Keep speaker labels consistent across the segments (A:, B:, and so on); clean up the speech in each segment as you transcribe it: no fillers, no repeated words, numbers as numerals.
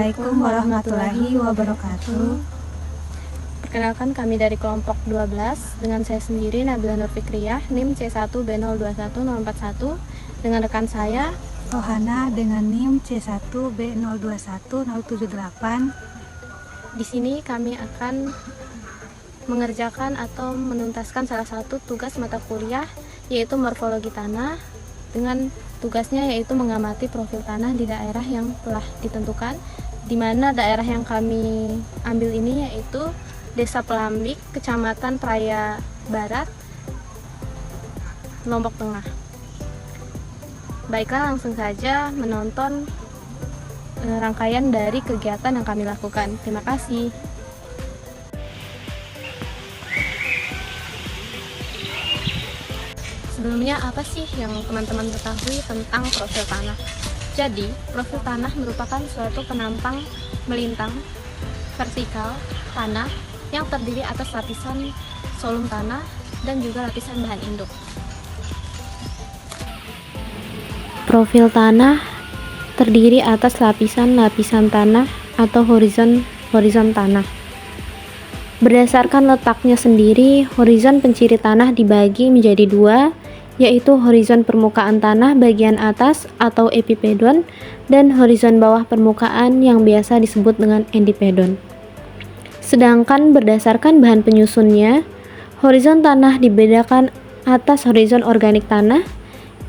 A: Assalamualaikum warahmatullahi wabarakatuh.
B: Perkenalkan, kami dari kelompok 12 dengan saya sendiri Nabila Nur Fikriyah, NIM C1B021041, dengan rekan saya
A: Rohana dengan NIM C1B021078.
B: Di sini kami akan mengerjakan atau menuntaskan salah satu tugas mata kuliah, yaitu morfologi tanah, dengan tugasnya yaitu mengamati profil tanah di daerah yang telah ditentukan, di mana daerah yang kami ambil ini yaitu Desa Pelambik, Kecamatan Praya Barat, Lombok Tengah. Baiklah, langsung saja menonton rangkaian dari kegiatan yang kami lakukan. Terima kasih. Sebelumnya, apa sih yang teman-teman ketahui tentang profil tanah? Jadi, profil tanah merupakan suatu penampang melintang vertikal tanah yang terdiri atas lapisan solum tanah dan juga lapisan bahan induk. Profil tanah terdiri atas lapisan-lapisan tanah atau horizon tanah. Berdasarkan letaknya sendiri, horizon penciri tanah dibagi menjadi dua, yaitu horizon permukaan tanah bagian atas atau epipedon dan horizon bawah permukaan yang biasa disebut dengan endipedon. Sedangkan berdasarkan bahan penyusunnya, horizon tanah dibedakan atas horizon organik tanah,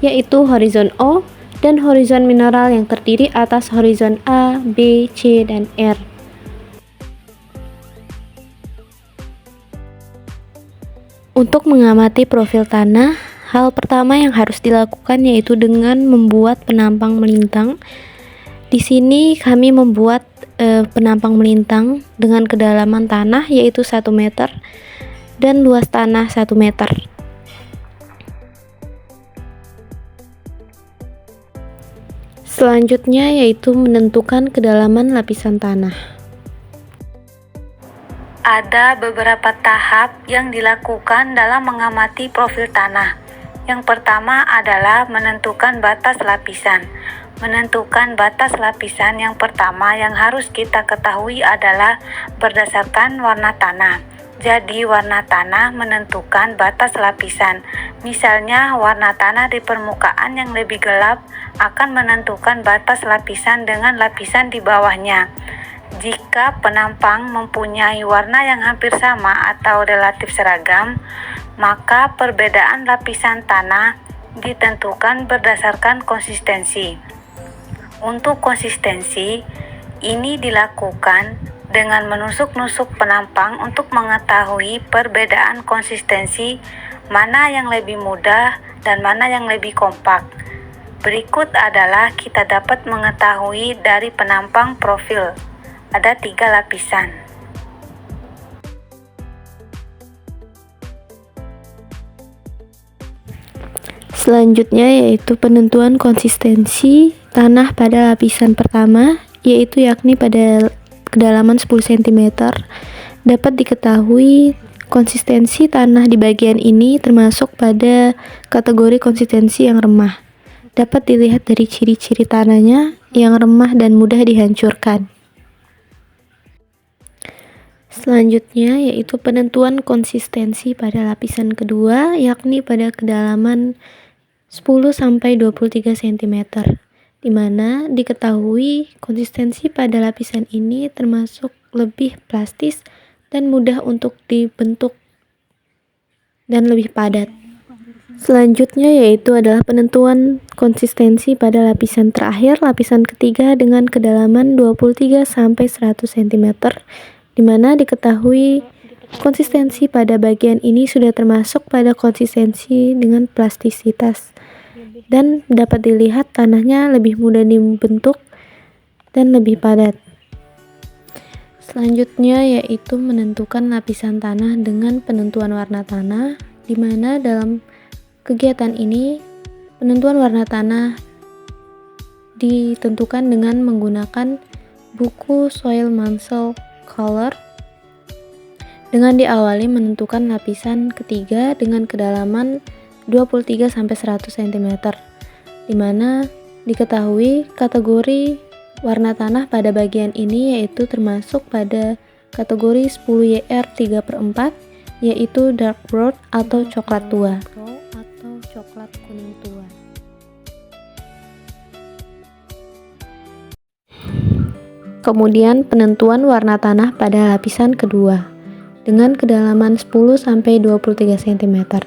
B: yaitu horizon O, dan horizon mineral yang terdiri atas horizon A, B, C, dan R. Untuk mengamati profil tanah, hal pertama yang harus dilakukan yaitu dengan membuat penampang melintang. Di sini kami membuat penampang melintang dengan kedalaman tanah yaitu 1 meter dan luas tanah 1 meter. Selanjutnya yaitu menentukan kedalaman lapisan tanah.
C: Ada beberapa tahap yang dilakukan dalam mengamati profil tanah. Yang pertama adalah menentukan batas lapisan. Menentukan batas lapisan yang pertama yang harus kita ketahui adalah berdasarkan warna tanah. Jadi warna tanah menentukan batas lapisan. Misalnya warna tanah di permukaan yang lebih gelap akan menentukan batas lapisan dengan lapisan di bawahnya. Jika penampang mempunyai warna yang hampir sama atau relatif seragam, maka perbedaan lapisan tanah ditentukan berdasarkan konsistensi. Untuk konsistensi, ini dilakukan dengan menusuk-nusuk penampang untuk mengetahui perbedaan konsistensi mana yang lebih mudah dan mana yang lebih kompak. Berikut adalah kita dapat mengetahui dari penampang profil. Ada 3 lapisan.
B: Selanjutnya yaitu penentuan konsistensi tanah pada lapisan pertama, yaitu yakni pada kedalaman 10 cm. Dapat diketahui konsistensi tanah di bagian ini termasuk pada kategori konsistensi yang remah. Dapat dilihat dari ciri-ciri tanahnya yang remah dan mudah dihancurkan. Selanjutnya yaitu penentuan konsistensi pada lapisan kedua, yakni pada kedalaman 10-23 cm, di mana diketahui konsistensi pada lapisan ini termasuk lebih plastis dan mudah untuk dibentuk dan lebih padat. Selanjutnya yaitu adalah penentuan konsistensi pada lapisan terakhir, lapisan ketiga dengan kedalaman 23-100 cm, di mana diketahui konsistensi pada bagian ini sudah termasuk pada konsistensi dengan plastisitas dan dapat dilihat tanahnya lebih mudah dibentuk dan lebih padat. Selanjutnya yaitu menentukan lapisan tanah dengan penentuan warna tanah, di mana dalam kegiatan ini penentuan warna tanah ditentukan dengan menggunakan buku Soil Mansell Color, dengan diawali menentukan lapisan ketiga dengan kedalaman 23-100 cm, di mana diketahui kategori warna tanah pada bagian ini yaitu termasuk pada kategori 10YR 3/4, yaitu dark brown atau coklat tua atau coklat kuning tua. Kemudian penentuan warna tanah pada lapisan kedua dengan kedalaman 10-23 cm.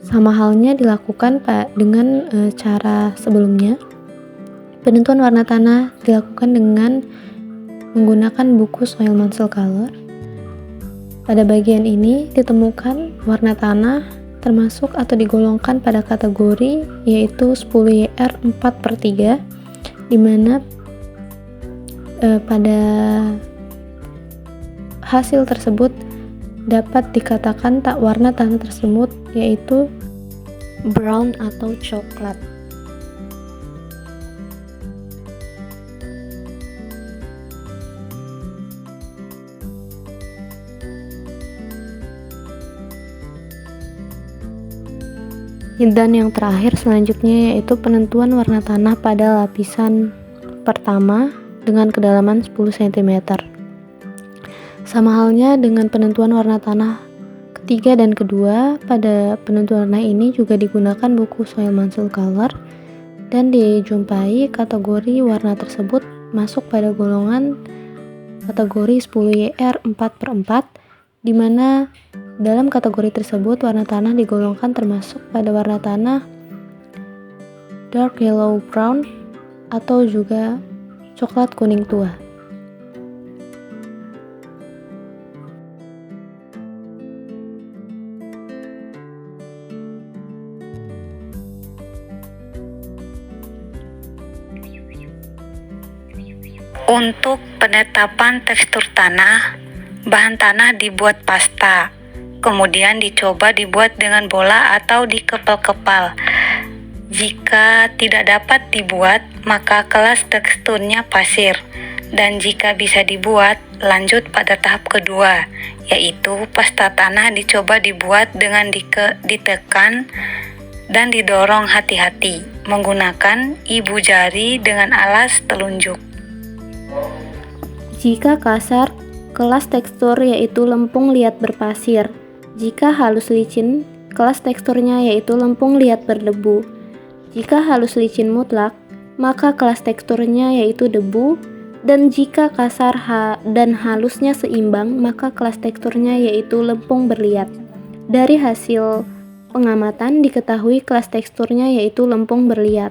B: Sama halnya dilakukan dengan cara sebelumnya. Penentuan warna tanah dilakukan dengan menggunakan buku Soil Mansell Color. Pada bagian ini ditemukan warna tanah termasuk atau digolongkan pada kategori yaitu 10YR 4/3, di mana pada hasil tersebut dapat dikatakan warna tanah tersebut yaitu brown atau coklat. Dan yang terakhir selanjutnya yaitu penentuan warna tanah pada lapisan pertama dengan kedalaman 10 cm. Sama halnya dengan penentuan warna tanah ketiga dan kedua, pada penentuan warna ini juga digunakan buku Soil Mansell Color dan dijumpai kategori warna tersebut masuk pada golongan kategori 10YR 4/4, di mana dalam kategori tersebut warna tanah digolongkan termasuk pada warna tanah dark yellow brown atau juga coklat kuning tua.
C: Untuk penetapan tekstur tanah, bahan tanah dibuat pasta, kemudian dicoba dibuat dengan bola atau dikepal-kepal. Jika tidak dapat dibuat, maka kelas teksturnya pasir. Dan jika bisa dibuat, lanjut pada tahap kedua, yaitu pasta tanah dicoba dibuat dengan ditekan dan didorong hati-hati menggunakan ibu jari dengan alas telunjuk.
B: Jika kasar, kelas tekstur yaitu lempung liat berpasir. Jika halus licin, kelas teksturnya yaitu lempung liat berdebu. Jika halus licin mutlak, maka kelas teksturnya yaitu debu, dan jika kasar dan halusnya seimbang, maka kelas teksturnya yaitu lempung berliat. Dari hasil pengamatan diketahui kelas teksturnya yaitu lempung berliat.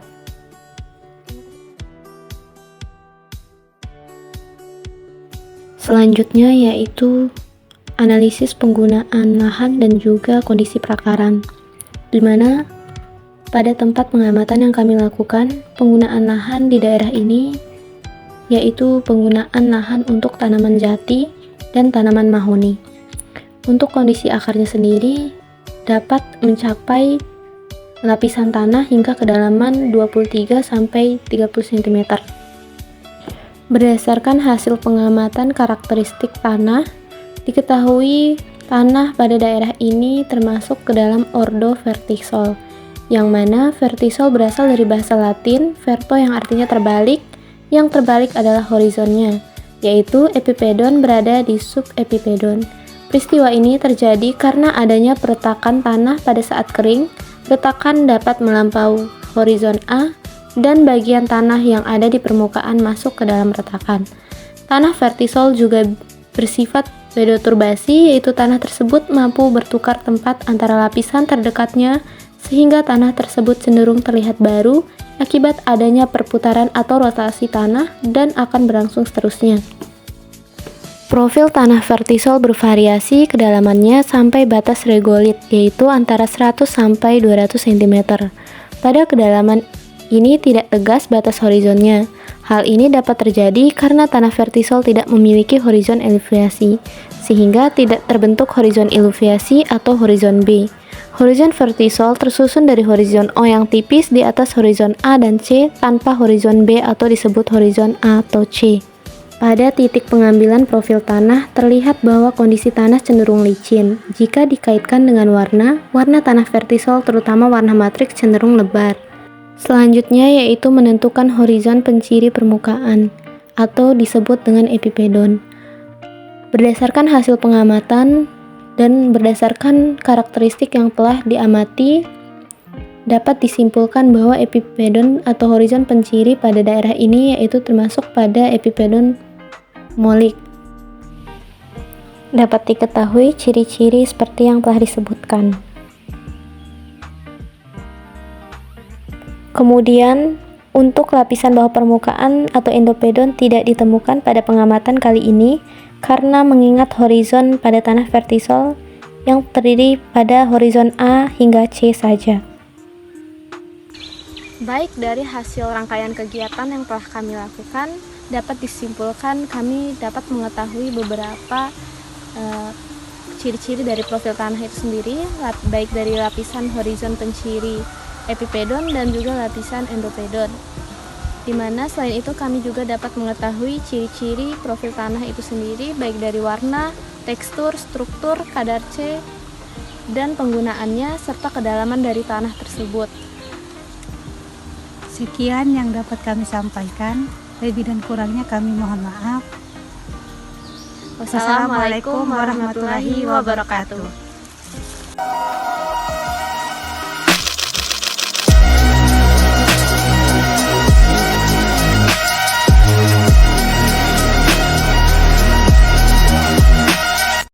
B: Selanjutnya yaitu analisis penggunaan lahan dan juga kondisi perakaran, di mana pada tempat pengamatan yang kami lakukan, penggunaan lahan di daerah ini yaitu penggunaan lahan untuk tanaman jati dan tanaman mahoni. Untuk kondisi akarnya sendiri dapat mencapai lapisan tanah hingga kedalaman 23-30 cm. Berdasarkan hasil pengamatan karakteristik tanah, diketahui tanah pada daerah ini termasuk ke dalam ordo vertisol, yang mana vertisol berasal dari bahasa Latin verto yang artinya terbalik, yang terbalik adalah horizonnya, yaitu epipedon berada di subepipedon. Peristiwa ini terjadi karena adanya peretakan tanah pada saat kering. Retakan dapat melampaui horizon A dan bagian tanah yang ada di permukaan masuk ke dalam retakan. Tanah vertisol juga bersifat pseudoturbasi, yaitu tanah tersebut mampu bertukar tempat antara lapisan terdekatnya sehingga tanah tersebut cenderung terlihat baru akibat adanya perputaran atau rotasi tanah dan akan berlangsung seterusnya. Profil tanah vertisol bervariasi kedalamannya sampai batas regolit, yaitu antara 100 sampai 200 cm. Pada kedalaman ini tidak tegas batas horizonnya. Hal ini dapat terjadi karena tanah vertisol tidak memiliki horizon eluviasi, sehingga tidak terbentuk horizon eluviasi atau horizon B. Horizon vertisol tersusun dari horizon O yang tipis di atas horizon A dan C tanpa horizon B atau disebut horizon A atau C. Pada titik pengambilan profil tanah, terlihat bahwa kondisi tanah cenderung licin. Jika dikaitkan dengan warna tanah vertisol terutama warna matriks cenderung lebar. Selanjutnya yaitu menentukan horizon penciri permukaan. atau disebut dengan epipedon. Berdasarkan hasil pengamatan dan berdasarkan karakteristik yang telah diamati, dapat disimpulkan bahwa epipedon atau horizon penciri pada daerah ini yaitu termasuk pada epipedon molik. Dapat diketahui ciri-ciri seperti yang telah disebutkan. Kemudian, untuk lapisan bawah permukaan atau endopedon tidak ditemukan pada pengamatan kali ini karena mengingat horizon pada tanah vertisol yang terdiri pada horizon A hingga C saja. Baik dari hasil rangkaian kegiatan yang telah kami lakukan, dapat disimpulkan kami dapat mengetahui beberapa ciri-ciri dari profil tanah itu sendiri, baik dari lapisan horizon penciri epipedon dan juga lapisan endopedon. Di mana selain itu kami juga dapat mengetahui ciri-ciri profil tanah itu sendiri baik dari warna, tekstur, struktur, kadar C, dan penggunaannya serta kedalaman dari tanah tersebut.
A: Sekian yang dapat kami sampaikan. Lebih dan kurangnya kami mohon maaf.
B: Wassalamualaikum warahmatullahi wabarakatuh.